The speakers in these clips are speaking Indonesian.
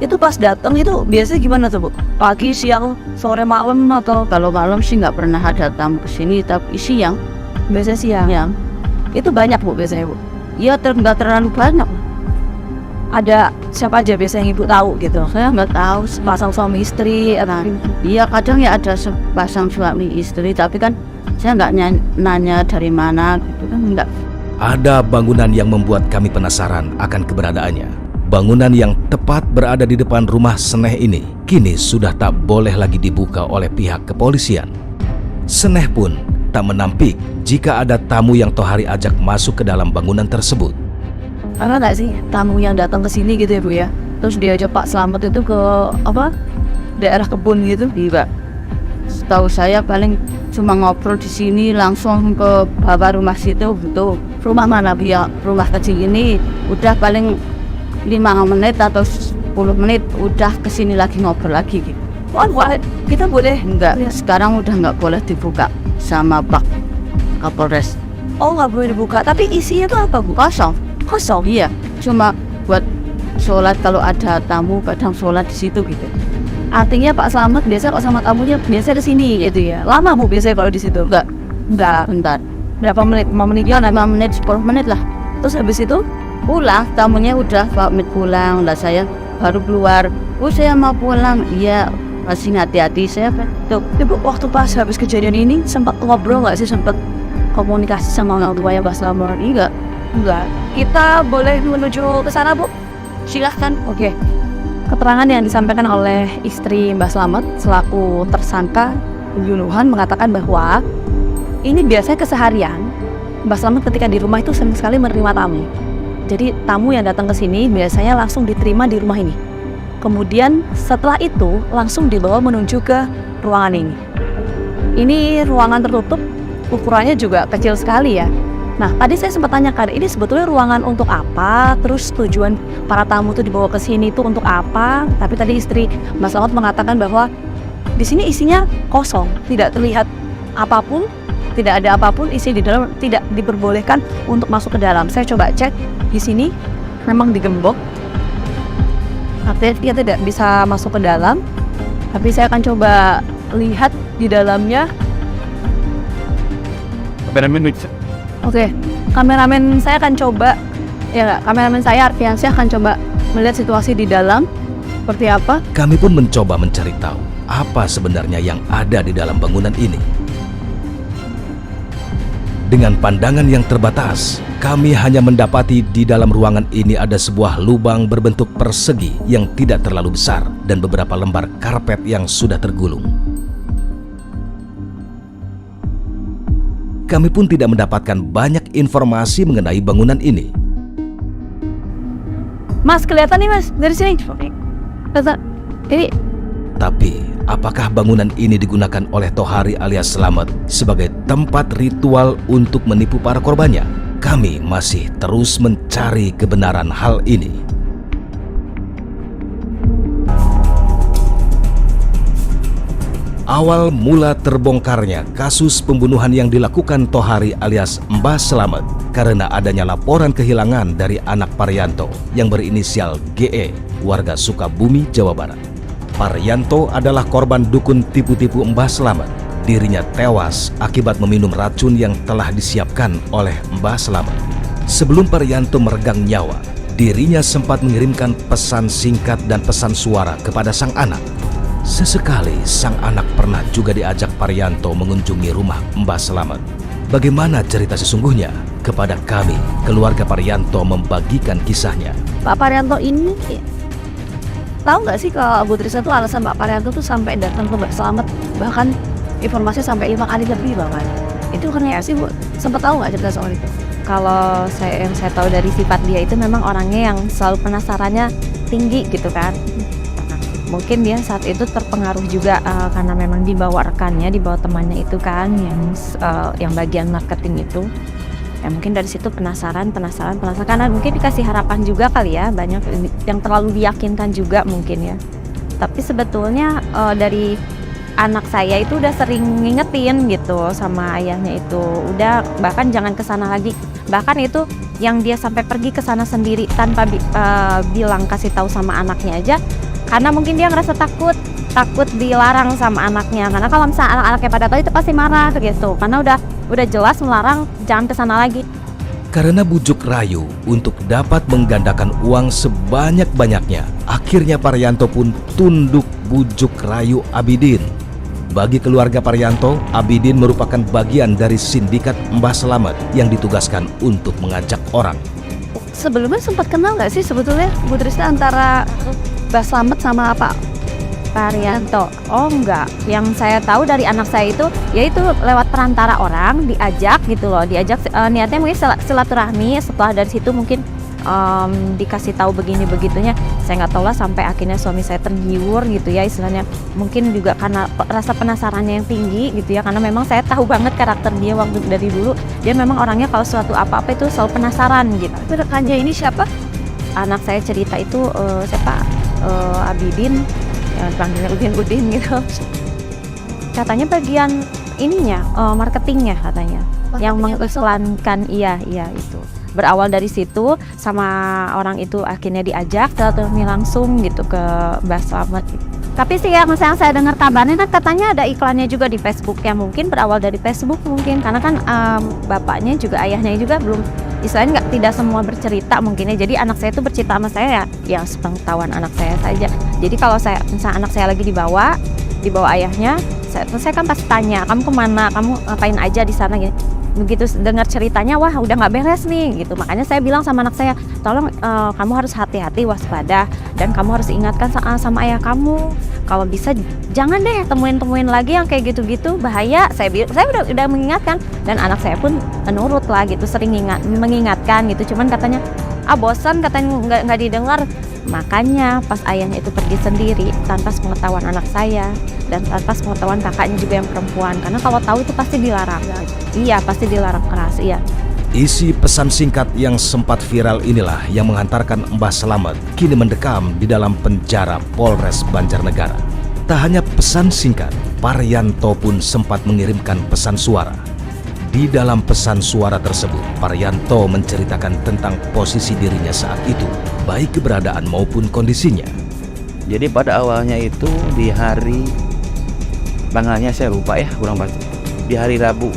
Itu pas datang itu biasanya gimana tuh Bu? Pagi, siang, sore, malam atau Kalau malam sih nggak pernah ada tamu kesini, tapi siang biasanya siang? ya. Itu banyak Bu biasanya Bu? Ya nggak terlalu banyak. Ada siapa aja biasanya yang Ibu tahu gitu? Saya nggak tahu. Pasang suami istri atau Iya kadang ya ada sepasang suami istri, tapi kan saya nggak nanya dari mana gitu kan nggak. Ada bangunan yang membuat kami penasaran akan keberadaannya. Bangunan yang tepat berada di depan rumah Seneh ini kini sudah tak boleh lagi dibuka oleh pihak kepolisian. Seneh pun tak menampik jika ada tamu yang Tohari ajak masuk ke dalam bangunan tersebut. Karena nggak sih tamu yang datang ke sini gitu ya Bu ya? Terus diajak Pak Slamet itu ke apa? Daerah kebun gitu? Iya. Setahu saya paling cuma ngobrol di sini langsung ke bawah rumah situ gitu. Rumah mana ya? Rumah kecil ini udah paling 5 menit atau 10 menit udah kesini lagi ngobrol lagi gitu. Oh, kita boleh? Enggak, sekarang udah nggak boleh dibuka sama Pak Kapolres. Oh, nggak boleh dibuka. Tapi isinya tuh apa Bu? Kosong. Kosong. Iya, cuma buat sholat kalau ada tamu kadang sholat di situ gitu. Artinya Pak Slamet biasa kalau sama tamunya biasa di sini gitu ya. Lama Bu biasanya kalau di situ? Enggak, bentar. Berapa menit? 5 menit? Ya 5 menit, 10 menit lah. Terus habis itu Pulang, tamunya udah pamit pulang. Lah saya baru keluar. Oh saya mau pulang. Iya, masih hati-hati saya tuh. Ibu waktu pas habis kejadian ini sempat ngobrol nggak sih, sempat komunikasi sama orang tua ya Pak Slamet? Enggak. Kita boleh menuju ke sana Bu? Silahkan. Oke. Keterangan yang disampaikan oleh istri Mbah Slamet selaku tersangka pembunuhan mengatakan bahwa ini biasanya keseharian Mbah Slamet ketika di rumah itu sering sekali menerima tamu. Jadi tamu yang datang ke sini biasanya langsung diterima di rumah ini. Kemudian setelah itu langsung dibawa menuju ke ruangan ini. Ini ruangan tertutup, ukurannya juga kecil sekali ya. Nah, tadi saya sempat tanyakan, ini sebetulnya ruangan untuk apa? Terus tujuan para tamu itu dibawa ke sini itu untuk apa? Tapi tadi istri Mas Slamet mengatakan bahwa di sini isinya kosong, tidak terlihat apapun, tidak ada apapun isi di dalam, tidak diperbolehkan untuk masuk ke dalam. Saya coba cek di sini, memang digembok. Artinya dia tidak bisa masuk ke dalam. Tapi saya akan coba lihat di dalamnya. Oke, kameramen saya akan coba, kameramen saya Arfiansyah akan coba melihat situasi di dalam seperti apa. Kami pun mencoba mencari tahu apa sebenarnya yang ada di dalam bangunan ini. Dengan pandangan yang terbatas, kami hanya mendapati di dalam ruangan ini ada sebuah lubang berbentuk persegi yang tidak terlalu besar dan beberapa lembar karpet yang sudah tergulung. Kami pun tidak mendapatkan banyak informasi mengenai bangunan ini. Mas, kelihatan nih Mas, dari sini. Kelihatan. Ini Tapi, apakah bangunan ini digunakan oleh Tohari alias Slamet sebagai tempat ritual untuk menipu para korbannya? Kami masih terus mencari kebenaran hal ini. Awal mula terbongkarnya kasus pembunuhan yang dilakukan Tohari alias Mbah Slamet karena adanya laporan kehilangan dari anak Parianto yang berinisial GE, warga Sukabumi, Jawa Barat. Parianto adalah korban dukun tipu-tipu Mbah Slamet. Dirinya tewas akibat meminum racun yang telah disiapkan oleh Mbah Slamet. Sebelum Parianto meregang nyawa, dirinya sempat mengirimkan pesan singkat dan pesan suara kepada sang anak. Sesekali sang anak pernah juga diajak Parianto mengunjungi rumah Mbah Slamet. Bagaimana cerita sesungguhnya? Kepada kami, keluarga Parianto membagikan kisahnya. Pak Parianto ini, tahu nggak sih kalau Bu Trisna tuh alasan Pak Parianto tuh sampai datang ke Mbah Slamet, bahkan informasi sampai 5 kali lebih bahkan. Itu karena ya sih Bu, sempat tahu nggak cerita soal itu? Kalau yang saya tahu dari sifat dia itu memang orangnya yang selalu penasarannya tinggi gitu kan. Mungkin dia saat itu terpengaruh juga karena memang dibawa rekannya, dibawa temannya itu kan yang bagian marketing itu. Ya mungkin dari situ penasaran karena mungkin dikasih harapan juga kali ya, banyak yang terlalu diyakinkan juga mungkin ya. Tapi sebetulnya dari anak saya itu udah sering ngingetin gitu sama ayahnya itu, udah bahkan jangan kesana lagi. Bahkan itu yang dia sampai pergi ke sana sendiri tanpa bilang kasih tahu sama anaknya aja, karena mungkin dia ngerasa takut dilarang sama anaknya, karena kalau misalnya anak-anaknya pada tahu itu pasti marah gitu, karena udah jelas melarang jangan ke sana lagi. Karena bujuk rayu untuk dapat menggandakan uang sebanyak-banyaknya, akhirnya Parianto pun tunduk bujuk rayu Abidin. Bagi keluarga Parianto, Abidin merupakan bagian dari sindikat Mbah Selamet yang ditugaskan untuk mengajak orang. Sebelumnya sempat kenal nggak sih sebetulnya Bu Trisna antara Mbah Slamet sama apa? Parianto, oh enggak, yang saya tahu dari anak saya itu yaitu lewat perantara orang diajak gitu loh, niatnya mungkin silaturahmi, setelah dari situ mungkin dikasih tahu begini begitunya, saya nggak tahu lah, sampai akhirnya suami saya tergiur gitu ya istilahnya, mungkin juga karena rasa penasarannya yang tinggi gitu ya, karena memang saya tahu banget karakter dia waktu dari dulu, dia memang orangnya kalau suatu apa-apa itu selalu penasaran gitu. Rekannya ini siapa? Anak saya cerita itu siapa, Abidin, ya panggilnya Udin gitu, katanya bagian ininya, marketingnya katanya, yang mengiklankan, iya itu. Berawal dari situ, sama orang itu akhirnya diajak silaturahmi langsung gitu ke Mbah Slamet. Tapi sih yang saya dengar kabarnya kan katanya ada iklannya juga di Facebook, ya mungkin berawal dari Facebook mungkin, karena kan bapaknya juga ayahnya juga belum, istilahnya tidak semua bercerita mungkin ya. Jadi anak saya itu bercerita sama saya ya sepengetahuan anak saya saja. Jadi kalau misalnya anak saya lagi dibawa ayahnya, saya kan pasti tanya, kamu kemana, kamu ngapain aja di sana gitu. Begitu dengar ceritanya, wah udah nggak beres nih gitu, makanya saya bilang sama anak saya, tolong kamu harus hati-hati, waspada, dan kamu harus ingatkan sama ayah kamu, kalau bisa jangan deh temuin lagi yang kayak gitu-gitu, bahaya. Saya udah mengingatkan, dan anak saya pun nurut lah gitu, sering mengingatkan gitu, cuman katanya bosan, katanya nggak didengar. Makanya pas ayahnya itu pergi sendiri tanpa pengetahuan anak saya dan tanpa pengetahuan kakaknya juga yang perempuan, karena kalau tahu itu pasti dilarang. Iya, pasti dilarang keras, iya. Isi pesan singkat yang sempat viral inilah yang menghantarkan Mbah Selamet kini mendekam di dalam penjara Polres Banjarnegara. Tak hanya pesan singkat, Parianto pun sempat mengirimkan pesan suara. Di dalam pesan suara tersebut, Parianto menceritakan tentang posisi dirinya saat itu, baik keberadaan maupun kondisinya. Jadi pada awalnya itu di hari, tanggalnya saya lupa ya, kurang pasti. Di hari Rabu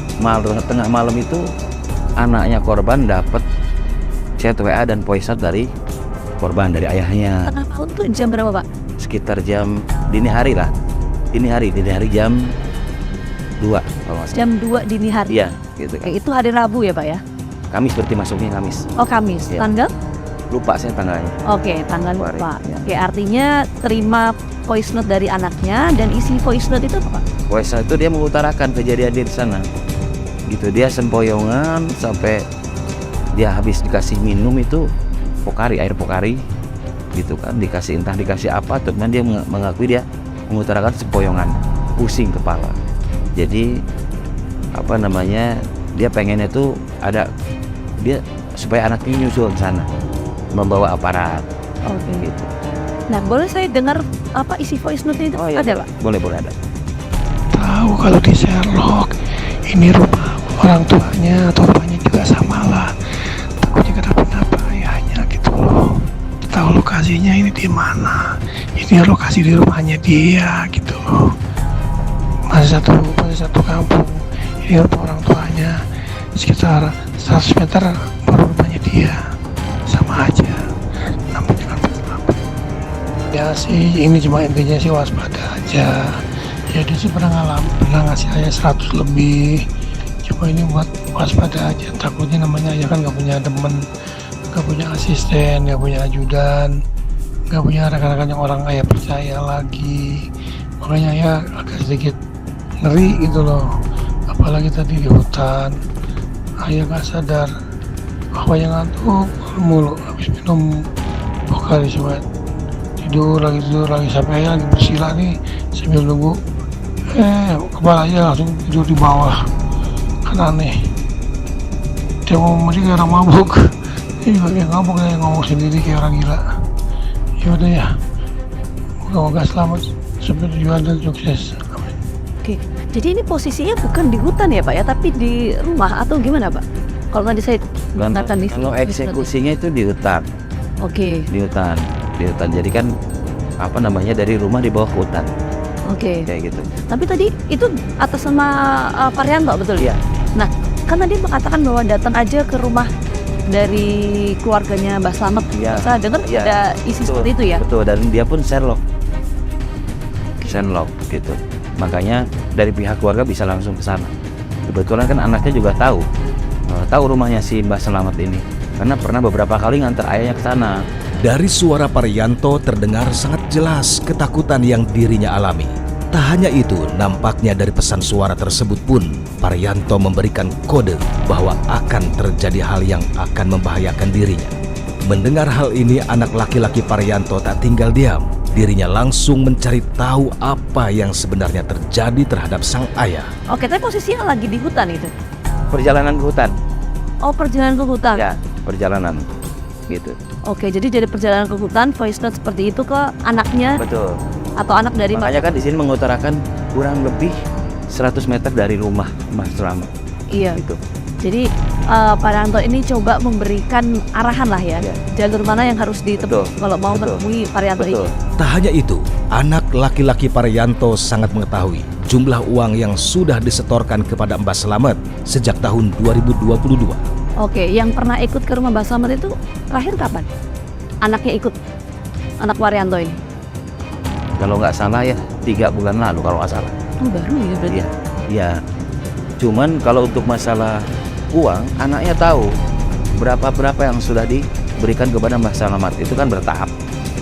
tengah malam itu anaknya korban dapat chat WA dan voice note dari korban, dari ayahnya. Tengah malam tuh jam berapa, Pak? Sekitar jam dini hari lah. Dini hari jam 2 kalau nggak salah. Jam 2 dini hari. Iya, gitu kan. Itu hari Rabu ya, Pak ya? Kamis berarti masuknya Kamis. Oh, Kamis. Iya. Tanggal? Lupa saya tanggalnya. Oke, tanggal Februari, lupa. ya. Oke, artinya terima voice note dari anaknya, dan isi voice note itu apa, Pak? Voice note itu dia mengutarakan kejadian di sana. Gitu, dia sempoyongan sampai dia habis dikasih minum itu air pokari gitu kan, dikasih apa, teman dia mengakui dia mengutarakan sempoyongan, pusing kepala. Jadi dia pengennya tuh dia supaya anaknya nyusul ke sana membawa aparat. Oke. Gitu. Nah, boleh saya dengar isi voice note itu? Oh, iya. Ada, Pak? Boleh ada. Tahu kalau di Sherlock ini rumah orang tuanya atau rumahnya juga sama lah, takutnya kenapa-napa ayahnya gitu loh. Tahu lokasinya ini di mana, ini lokasi di rumahnya dia gitu loh. Masih satu kampung, ini rumah orang tuanya, sekitar 100 meter baru rumahnya dia, sama aja, namanya kan Selamet. Ya sih, ini cuma intinya sih waspada aja. Ya dia sih pernah ngasih ayah 100 lebih, cuma ini buat waspada aja, takutnya namanya ayah kan gak punya temen, gak punya asisten, gak punya ajudan, gak punya rekan-rekan yang orang ayah percaya lagi, makanya ayah agak sedikit ngeri gitu loh. Apalagi tadi di hutan ayah gak sadar, bapaknya ngantuk mulu, habis minum pokari cuma tidur lagi sampai ayah lagi bersila nih sambil nunggu, kepala ayah langsung tidur di bawah. Kan aneh, dia ngomong kayak orang mabuk, dia juga kayak ngabuk, kayak ngomong sendiri kayak orang gila. Ya udah ya, moga-moga selamat sampai tujuan dan sukses. Amin. Oke, jadi ini posisinya bukan di hutan ya, Pak ya, tapi di rumah atau gimana, Pak? Kalau tadi saya mengatakan di Kalau eksekusinya itu di hutan. Oke. Di hutan. Jadi kan apa namanya dari rumah dibawa ke hutan Oke. kayak gitu. Tapi tadi itu atas nama Parianto, betul? Iya. Nah, kan tadi mengatakan bahwa datang aja ke rumah dari keluarganya Mbah Slamet. Iya. Saya dengar Iya. ada isi Betul, seperti itu ya. Betul, dan dia pun Sherlock gitu. Makanya dari pihak keluarga bisa langsung ke sana. Kebetulan kan anaknya juga tahu rumahnya si Mbah Slamet ini, karena pernah beberapa kali nganter ayahnya ke sana. Dari suara Parianto terdengar sangat jelas ketakutan yang dirinya alami. Tak hanya itu, nampaknya dari pesan suara tersebut pun Parianto memberikan kode bahwa akan terjadi hal yang akan membahayakan dirinya. Mendengar hal ini, anak laki-laki Parianto tak tinggal diam. Dirinya langsung mencari tahu apa yang sebenarnya terjadi terhadap sang ayah. Oke, tapi posisinya lagi di hutan itu. Perjalanan ke hutan, Oh, perjalanan ke hutan. ya perjalanan gitu. Oke, jadi perjalanan ke hutan, voice note seperti itu ke anaknya Betul. atau anak dari Makanya kan di sini mengutarakan kurang lebih 100 meter dari rumah Mbah Slamet. Iya. Gitu. Jadi Parianto ini coba memberikan arahan lah ya, Iya. jalur mana yang harus ditempuh Betul. kalau mau Betul. menemui Parianto Betul. ini. Tak hanya itu, anak laki-laki Parianto sangat mengetahui jumlah uang yang sudah disetorkan kepada Mbah Slamet sejak tahun 2022. Oke, yang pernah ikut ke rumah Mbah Slamet itu terakhir kapan? Anaknya ikut, anak Parianto ini. Kalau nggak salah ya 3 bulan lalu kalau nggak salah. Oh, baru ya berarti. Iya, iya. Cuman kalau untuk masalah uang, anaknya tahu berapa yang sudah diberikan kepada Mbah Slamet, itu kan bertahap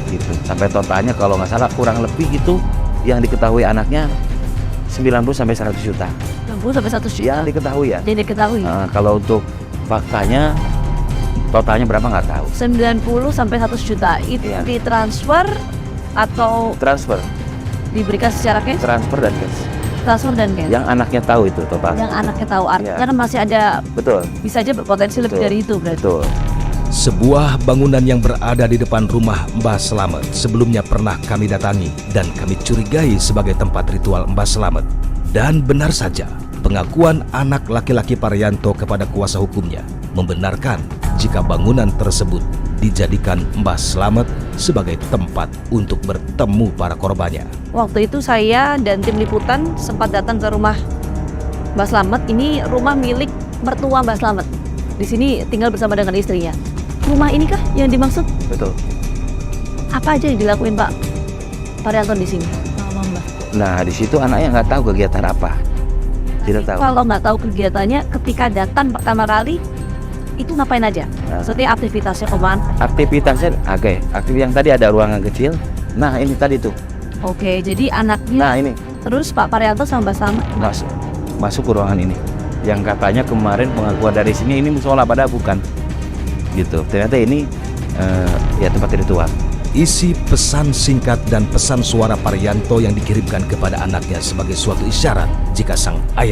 gitu. Sampai totalnya kalau nggak salah kurang lebih itu yang diketahui anaknya 90 sampai 100 juta. 60 sampai 100 juta. Yang diketahui ya. Jadi diketahui. Kalau untuk faktanya totalnya berapa nggak tahu. 90 sampai 100 juta itu Iya. ditransfer atau Transfer diberikan secara cash? dan cash. Transfer dan cash. Yang anaknya tahu itu total. Yang anaknya tahu, artinya Iya. kan masih ada, Betul. bisa aja berpotensi lebih Betul. dari itu berarti. Betul. Sebuah bangunan yang berada di depan rumah Mbah Slamet sebelumnya pernah kami datangi dan kami curigai sebagai tempat ritual Mbah Slamet. Dan benar saja, pengakuan anak laki-laki Parianto kepada kuasa hukumnya membenarkan jika bangunan tersebut dijadikan Mbah Slamet sebagai tempat untuk bertemu para korbannya. Waktu itu saya dan tim liputan sempat datang ke rumah Mbah Slamet. Ini rumah milik mertua Mbah Slamet. Di sini tinggal bersama dengan istrinya. Rumah ini kah yang dimaksud? Betul. Apa aja yang dilakuin Pak Parianto di sini? Mbah. Nah, di situ anaknya nggak tahu kegiatan apa. Tidak tahu. Kalau nggak tahu kegiatannya, ketika datang pertama kali itu ngapain aja? Nah. Maksudnya aktivitasnya kemana? Aktivitasnya, aktif yang tadi ada ruangan kecil. Nah, ini tadi tuh. Oke, jadi anaknya Nah, ini terus Pak Parianto sama Mbah Slamet. masuk ke ruangan ini. Yang katanya kemarin pengakuan dari sini ini musola, padahal bukan. Gitu. Ternyata ini ya tempat ritual. Isi pesan singkat dan pesan suara Parianto yang dikirimkan kepada anaknya sebagai suatu isyarat jika sang ayah